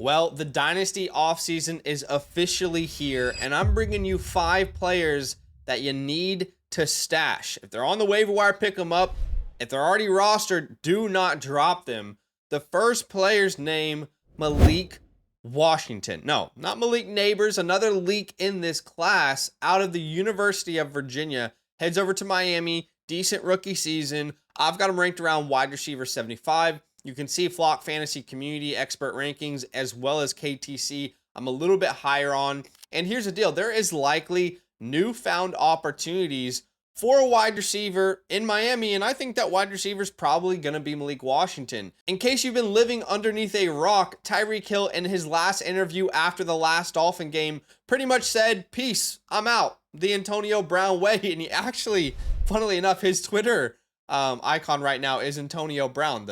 Well, the Dynasty offseason is officially here, and I'm bringing you 5 players that you need to stash. If they're on the waiver wire, pick them up. If they're already rostered, do not drop them. The first player's name, Malik Washington. No, not Malik Neighbors, another leak in this class out of the University of Virginia. Heads over to Miami, decent rookie season. I've got him ranked around wide receiver 75. You can see Flock Fantasy Community Expert Rankings as well as KTC. I'm a little bit higher on. And here's the deal. There is likely newfound opportunities for a wide receiver in Miami, and I think that wide receiver is probably going to be Malik Washington. In case you've been living underneath a rock, Tyreek Hill in his last interview after the last Dolphin game pretty much said, "Peace, I'm out, the Antonio Brown way." And he actually, funnily enough, his Twitter icon right now is Antonio Brown.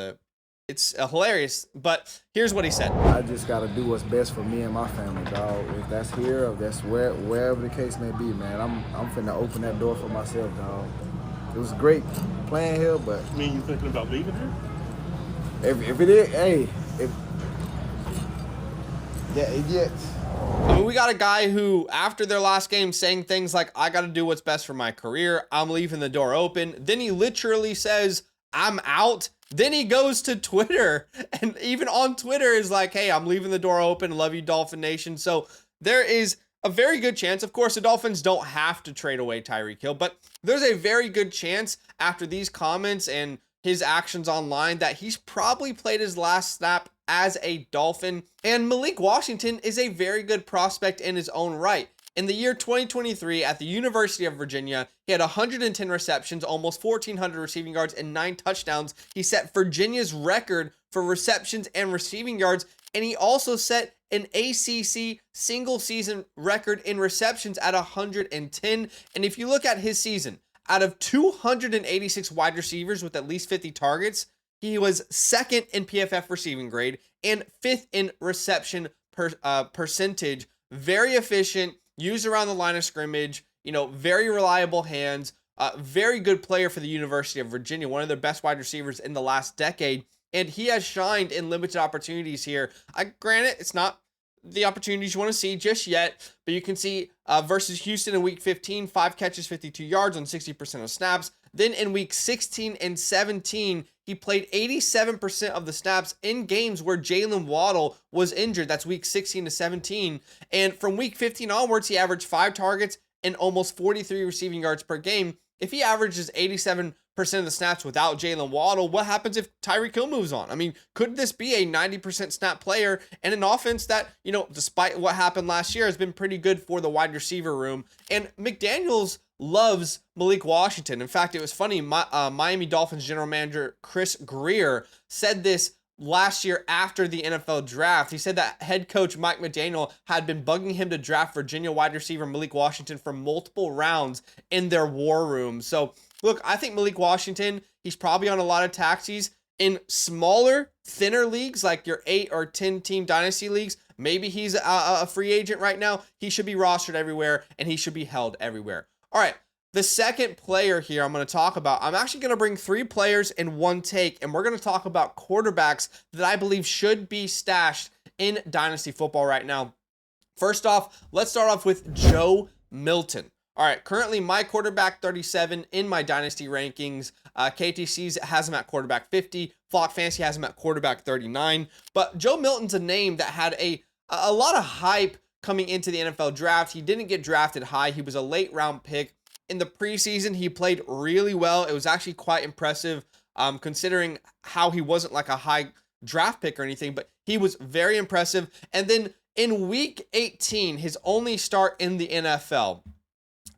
It's hilarious, but here's what he said. I just got to do what's best for me and my family, dog. If that's here or that's wherever the case may be, man, I'm finna open that door for myself, dog. It was great playing here, but... I mean, you thinking about leaving here? If it is, hey, it gets... I mean, we got a guy who, after their last game, saying things like, "I got to do what's best for my career. I'm leaving the door open." Then he literally says, "I'm out." Then he goes to Twitter, and even on Twitter is like, "Hey, I'm leaving the door open. Love you, Dolphin Nation." So there is a very good chance. Of course, the Dolphins don't have to trade away Tyreek Hill, but there's a very good chance after these comments and his actions online that he's probably played his last snap as a Dolphin. And Malik Washington is a very good prospect in his own right. In the year 2023 at the University of Virginia, he had 110 receptions, almost 1,400 receiving yards, and 9 touchdowns. He set Virginia's record for receptions and receiving yards, and he also set an ACC single season record in receptions at 110. And if you look at his season, out of 286 wide receivers with at least 50 targets, he was second in PFF receiving grade and 5th in reception percentage. Very efficient. Used around the line of scrimmage, very reliable hands, very good player for the University of Virginia, one of their best wide receivers in the last decade, and he has shined in limited opportunities here. Granted, it's not the opportunities you want to see just yet, but you can see versus Houston in week 15, 5 catches, 52 yards on 60% of snaps. Then in week 16 and 17, he played 87% of the snaps in games where Jalen Waddle was injured. That's week 16 to 17. And from week 15 onwards, he averaged 5 targets and almost 43 receiving yards per game. If he averages 87% of the snaps without Jalen Waddle, what happens if Tyreek Hill moves on? I mean, could this be a 90% snap player and an offense that, despite what happened last year, has been pretty good for the wide receiver room? And McDaniels loves Malik Washington. In fact, it was funny. Miami Dolphins general manager Chris Grier said this last year after the NFL draft. He said that head coach Mike McDaniel had been bugging him to draft Virginia wide receiver Malik Washington for multiple rounds in their war room. So look, I think Malik Washington, he's probably on a lot of taxis in smaller, thinner leagues like your 8 or 10 team dynasty leagues. Maybe he's a free agent right now. He should be rostered everywhere and he should be held everywhere. All right, the second player here I'm going to talk about, I'm actually going to bring 3 players in one take, and we're going to talk about quarterbacks that I believe should be stashed in Dynasty football right now. First off, let's start off with Joe Milton. All right, currently my quarterback 37 in my Dynasty rankings. KTC's has him at quarterback 50. Flock Fantasy has him at quarterback 39. But Joe Milton's a name that had a lot of hype coming into the NFL draft. He didn't get drafted high. He was a late round pick. In the preseason, he played really well. It was actually quite impressive considering how he wasn't like a high draft pick or anything, but he was very impressive. And then in week 18, his only start in the NFL,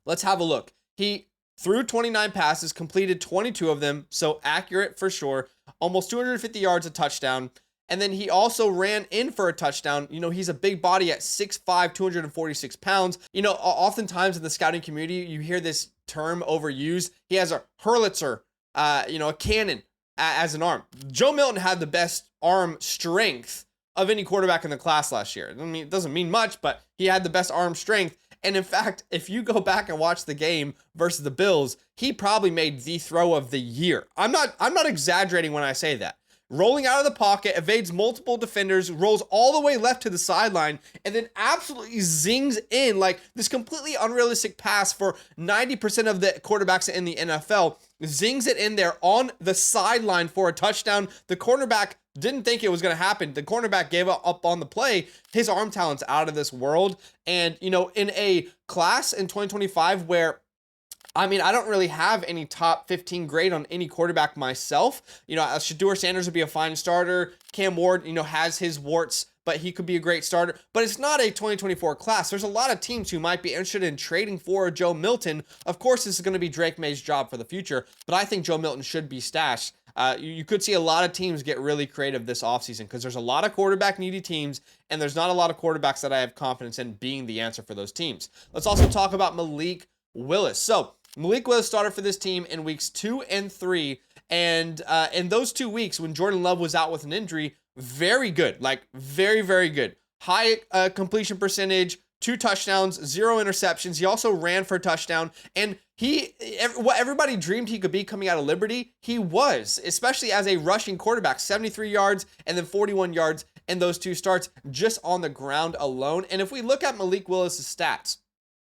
let's have a look. He threw 29 passes, completed 22 of them, so accurate for sure. Almost 250 yards, a touchdown. And then he also ran in for a touchdown. He's a big body at 6'5", 246 pounds. Oftentimes in the scouting community, you hear this term overused. He has a Hurlitzer, a cannon as an arm. Joe Milton had the best arm strength of any quarterback in the class last year. It doesn't mean much, but he had the best arm strength. And in fact, if you go back and watch the game versus the Bills, he probably made the throw of the year. I'm not exaggerating when I say that. rolling out of the pocket, evades multiple defenders, rolls all the way left to the sideline, and then absolutely zings in like this completely unrealistic pass for 90% of the quarterbacks in the NFL. Zings it in there on the sideline for a touchdown. The cornerback didn't think it was going to happen. The cornerback gave up on the play. His arm talent's out of this world. And, you know, in a class in 2025 where, I mean, I don't really have any top 15 grade on any quarterback myself. You know, Shedeur Sanders would be a fine starter. Cam Ward, you know, has his warts, but he could be a great starter. But it's not a 2024 class. There's a lot of teams who might be interested in trading for Joe Milton. Of course, this is going to be Drake May's job for the future, but I think Joe Milton should be stashed. You could see a lot of teams get really creative this offseason because there's a lot of quarterback needy teams, and there's not a lot of quarterbacks that I have confidence in being the answer for those teams. Let's also talk about Malik Willis. So Malik Willis started for this team in weeks 2 and 3. And in those 2 weeks when Jordan Love was out with an injury, very good, like very, very good. High completion percentage, 2 touchdowns, 0 interceptions. He also ran for a touchdown. And what everybody dreamed he could be coming out of Liberty, he was, especially as a rushing quarterback, 73 yards and then 41 yards in those 2 starts just on the ground alone. And if we look at Malik Willis' stats,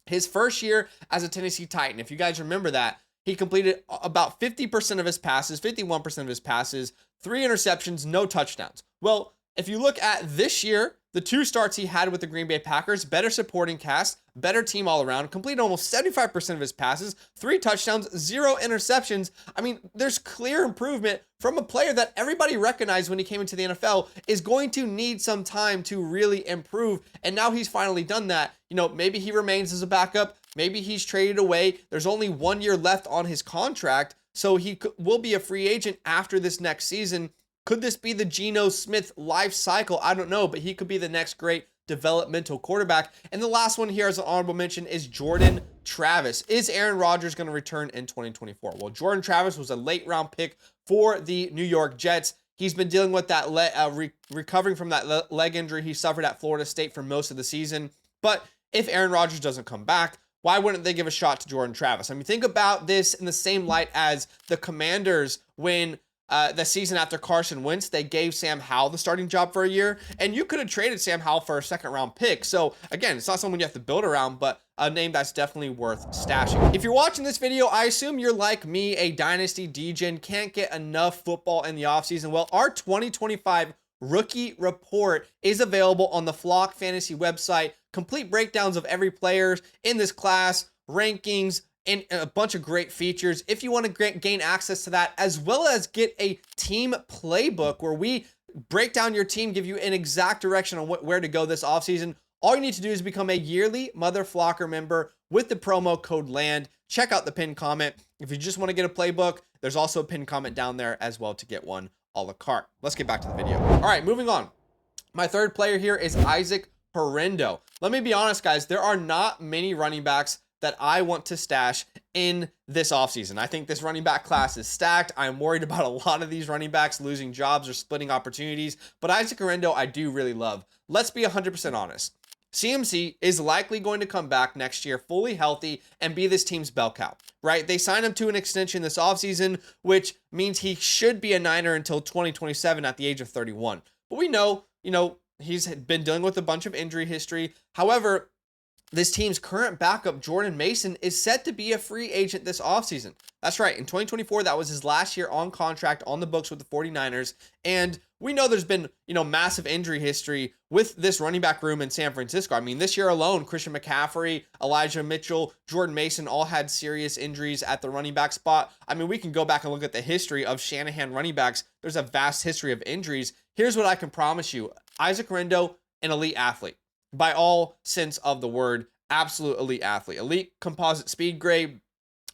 his first year as a Tennessee Titan, if you guys remember that, he completed about 50% of his passes, 51% of his passes, 3 interceptions, no touchdowns. Well, if you look at this year, the 2 starts he had with the Green Bay Packers, better supporting cast, better team all around, completed almost 75% of his passes, 3 touchdowns, 0 interceptions. I mean, there's clear improvement from a player that everybody recognized when he came into the NFL is going to need some time to really improve. And now he's finally done that. You know, maybe he remains as a backup. Maybe he's traded away. There's only 1 year left on his contract, so he will be a free agent after this next season. Could this be the Geno Smith life cycle? I don't know, but he could be the next great developmental quarterback. And the last one here as an honorable mention is Jordan Travis. Is Aaron Rodgers going to return in 2024? Well, Jordan Travis was a late round pick for the New York Jets. He's been dealing with that recovering from that leg injury he suffered at Florida State for most of the season. But if Aaron Rodgers doesn't come back, why wouldn't they give a shot to Jordan Travis? I mean, think about this in the same light as the Commanders when the season after Carson Wentz, they gave Sam Howell the starting job for a year, and you could have traded Sam Howell for a 2nd round pick. So again, it's not someone you have to build around, but a name that's definitely worth stashing. If you're watching this video, I assume you're like me, a Dynasty degen, can't get enough football in the offseason. Well, our 2025 rookie report is available on the Flock Fantasy website. Complete breakdowns of every player in this class, rankings, and a bunch of great features. If you want to gain access to that, as well as get a team playbook where we break down your team, give you an exact direction on where to go this offseason, all you need to do is become a yearly Mother Flocker member with the promo code LAND. Check out the pinned comment. If you just want to get a playbook, there's also a pinned comment down there as well to get one a la carte. Let's get back to the video. All right, moving on. My third player here is Isaac Guerrendo. Let me be honest, guys. There are not many running backs that I want to stash in this offseason. I think this running back class is stacked. I'm worried about a lot of these running backs losing jobs or splitting opportunities, but Isaac Guerrendo I do really love. Let's be 100% honest. CMC is likely going to come back next year fully healthy and be this team's bell cow, right? They signed him to an extension this offseason, which means he should be a Niner until 2027 at the age of 31. But we know, he's been dealing with a bunch of injury history. However, this team's current backup, Jordan Mason, is set to be a free agent this offseason. That's right. In 2024, that was his last year on contract on the books with the 49ers. And we know there's been, massive injury history with this running back room in San Francisco. I mean, this year alone, Christian McCaffrey, Elijah Mitchell, Jordan Mason all had serious injuries at the running back spot. I mean, we can go back and look at the history of Shanahan running backs. There's a vast history of injuries. Here's what I can promise you. Isaac Guerrendo, an elite athlete. By all sense of the word, absolute elite athlete. Elite composite speed grade,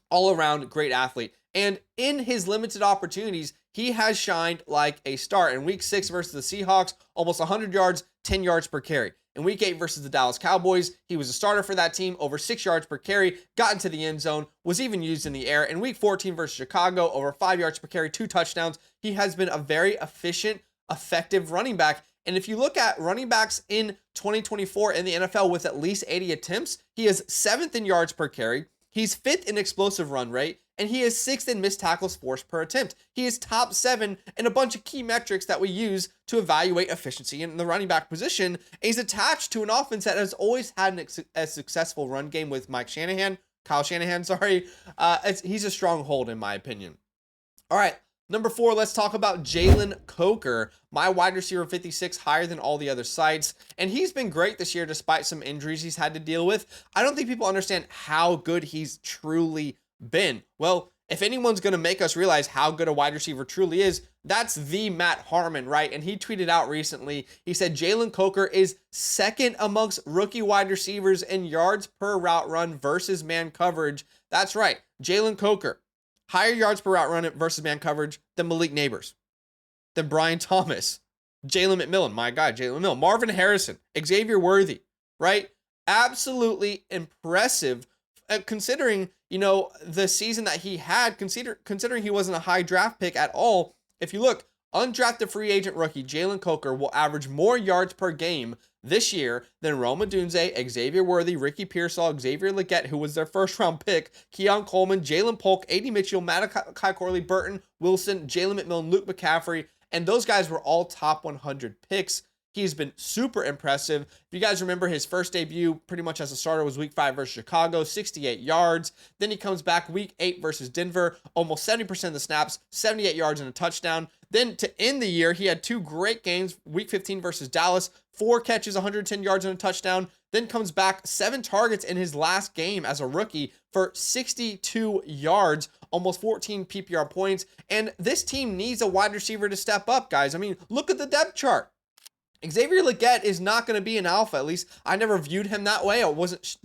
all around great athlete. And in his limited opportunities, he has shined like a star. In week 6 versus the Seahawks, almost 100 yards, 10 yards per carry. In week 8 versus the Dallas Cowboys, he was a starter for that team, over 6 yards per carry, got into the end zone, was even used in the air. In week 14 versus Chicago, over 5 yards per carry, 2 touchdowns. He has been a very efficient, effective running back. And if you look at running backs in 2024 in the NFL with at least 80 attempts, he is 7th in yards per carry. He's 5th in explosive run rate, and he is 6th in missed tackles forced per attempt. He is top 7 in a bunch of key metrics that we use to evaluate efficiency in the running back position. And he's attached to an offense that has always had a successful run game with Kyle Shanahan, sorry. He's a stronghold in my opinion. All right, number 4, let's talk about Jalen Coker, my wide receiver 56, higher than all the other sites. And he's been great this year despite some injuries he's had to deal with. I don't think people understand how good he's truly been. Well, if anyone's going to make us realize how good a wide receiver truly is, that's the Matt Harmon, right? And he tweeted out recently, he said Jalen Coker is 2nd amongst rookie wide receivers in yards per route run versus man coverage. That's right, Jalen Coker, higher yards per route run versus man coverage than Malik Nabers, than Brian Thomas, Jalen McMillan, my guy, Jalen McMillan, Marvin Harrison, Xavier Worthy, right? Absolutely impressive considering, the season that he had, considering he wasn't a high draft pick at all. If you look, undrafted free agent rookie Jalen Coker will average more yards per game this year than Rome Odunze, Xavier Worthy, Ricky Pearsall, Xavier Legette, who was their first round pick, Keon Coleman, Jalen Polk, A.D. Mitchell, Malachi Corley, Burton, Wilson, Jalen McMillan, Luke McCaffrey, and those guys were all top 100 picks. He's been super impressive. If you guys remember, his first debut pretty much as a starter was week 5 versus Chicago, 68 yards. Then he comes back week 8 versus Denver, almost 70% of the snaps, 78 yards and a touchdown. Then to end the year, he had 2 great games, week 15 versus Dallas, 4 catches, 110 yards and a touchdown. Then comes back 7 targets in his last game as a rookie for 62 yards, almost 14 PPR points. And this team needs a wide receiver to step up, guys. I mean, look at the depth chart. Xavier Legette is not going to be an alpha. At least I never viewed him that way.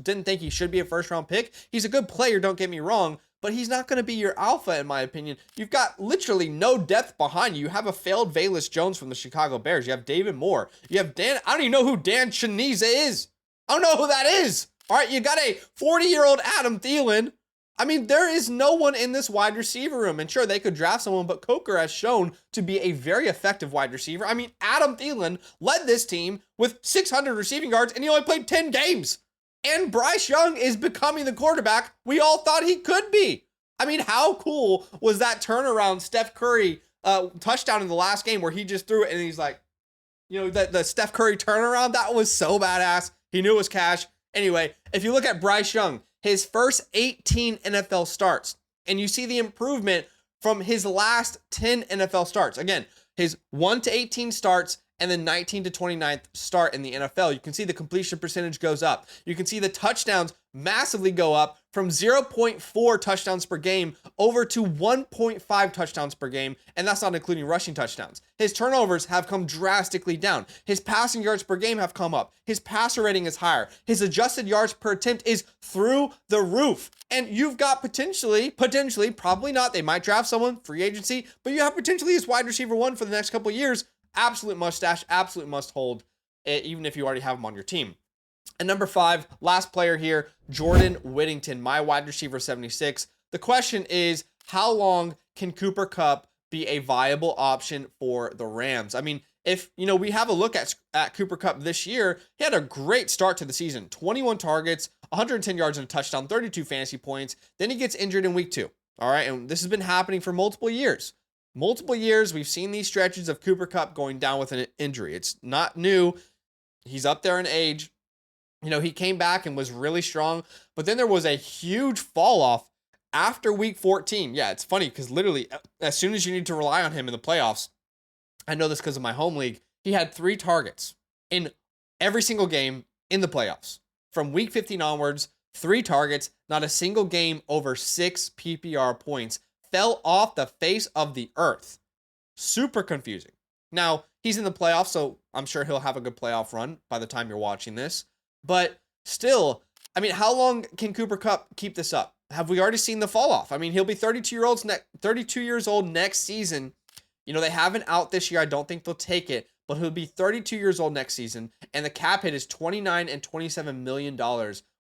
Didn't think he should be a first round pick. He's a good player, don't get me wrong, but he's not going to be your alpha in my opinion. You've got literally no depth behind you. You have a failed Velus Jones from the Chicago Bears. You have David Moore. You have I don't even know who Dan Chaniza is. I don't know who that is. All right, you got a 40-year-old Adam Thielen. I mean, there is no one in this wide receiver room. And sure, they could draft someone, but Coker has shown to be a very effective wide receiver. I mean, Adam Thielen led this team with 600 receiving yards, and he only played 10 games. And Bryce Young is becoming the quarterback we all thought he could be. I mean, how cool was that turnaround Steph Curry touchdown in the last game where he just threw it and he's like, the Steph Curry turnaround? That was so badass. He knew it was cash. Anyway, if you look at Bryce Young, his first 18 NFL starts, and you see the improvement from his last 10 NFL starts. Again, his 1 to 18 starts and then 19 to 29th start in the NFL. You can see the completion percentage goes up. You can see the touchdowns massively go up from 0.4 touchdowns per game over to 1.5 touchdowns per game, and that's not including rushing touchdowns. His turnovers have come drastically down. His passing yards per game have come up. His passer rating is higher. His adjusted yards per attempt is through the roof. And you've got potentially, probably not, they might draft someone, free agency, but you have potentially his wide receiver 1 for the next couple of years. Absolute mustache, absolute must hold, even if you already have him on your team. And number 5, last player here, Jordan Whittington, my wide receiver 76. The question is, how long can Cooper Kupp be a viable option for the Rams? I mean, if we have a look at Cooper Kupp this year, he had a great start to the season. 21 targets, 110 yards and a touchdown, 32 fantasy points. Then he gets injured in week 2. All right, and this has been happening for multiple years. We've seen these stretches of Cooper Kupp going down with an injury. It's not new. He's up there in age. He came back and was really strong, but then there was a huge fall off after week 14. Yeah, it's funny because literally as soon as you need to rely on him in the playoffs, I know this because of my home league, he had 3 targets in every single game in the playoffs. From week 15 onwards, 3 targets, not a single game over 6 PPR points. Fell off the face of the earth. Super confusing. Now, he's in the playoffs, so I'm sure he'll have a good playoff run by the time you're watching this. But still, I mean, how long can Cooper Kupp keep this up? Have we already seen the fall off? I mean, he'll be 32 years old next season. They have an out this year. I don't think they'll take it, but he'll be 32 years old next season. And the cap hit is $29 and $27 million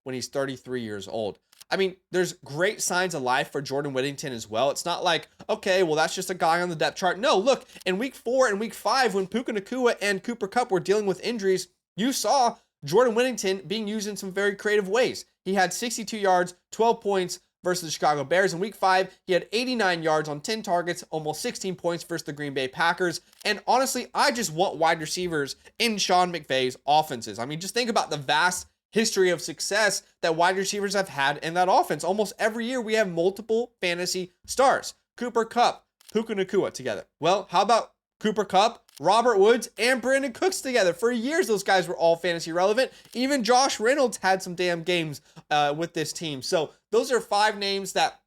when he's 33 years old. I mean, there's great signs of life for Jordan Whittington as well. It's not like, okay, well, that's just a guy on the depth chart. No, look, in week 4 and week 5, when Puka Nacua and Cooper Kupp were dealing with injuries, you saw Jordan Whittington being used in some very creative ways. He had 62 yards, 12 points, versus the Chicago Bears. In week 5, he had 89 yards on 10 targets, almost 16 points versus the Green Bay Packers. And honestly, I just want wide receivers in Sean McVay's offenses. I mean, just think about the vast history of success that wide receivers have had in that offense. Almost every year we have multiple fantasy stars. Cooper Kupp, Puka Nacua together. Well, how about Cooper Kupp, Robert Woods, and Brandon Cooks together? For years, those guys were all fantasy relevant. Even Josh Reynolds had some damn games with this team. So those are 5 names that,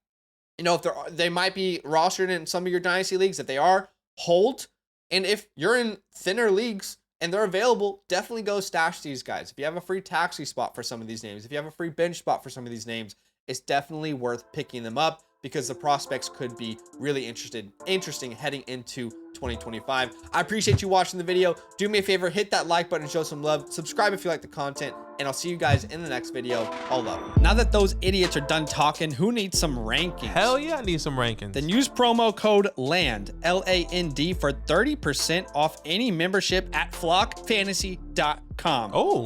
you know, if they might be rostered in some of your dynasty leagues. If they are, hold. And if you're in thinner leagues and they're available, definitely go stash these guys. If you have a free taxi spot for some of these names, if you have a free bench spot for some of these names, it's definitely worth picking them up, because the prospects could be really interesting heading into 2025. I appreciate you watching the video. Do me a favor, hit that like button and show some love. Subscribe if you like the content, and I'll see you guys in the next video. All love. Now that those idiots are done talking, who needs some rankings? Hell yeah, I need some rankings. Then use promo code LAND, LAND, for 30% off any membership at flockfantasy.com. Oh.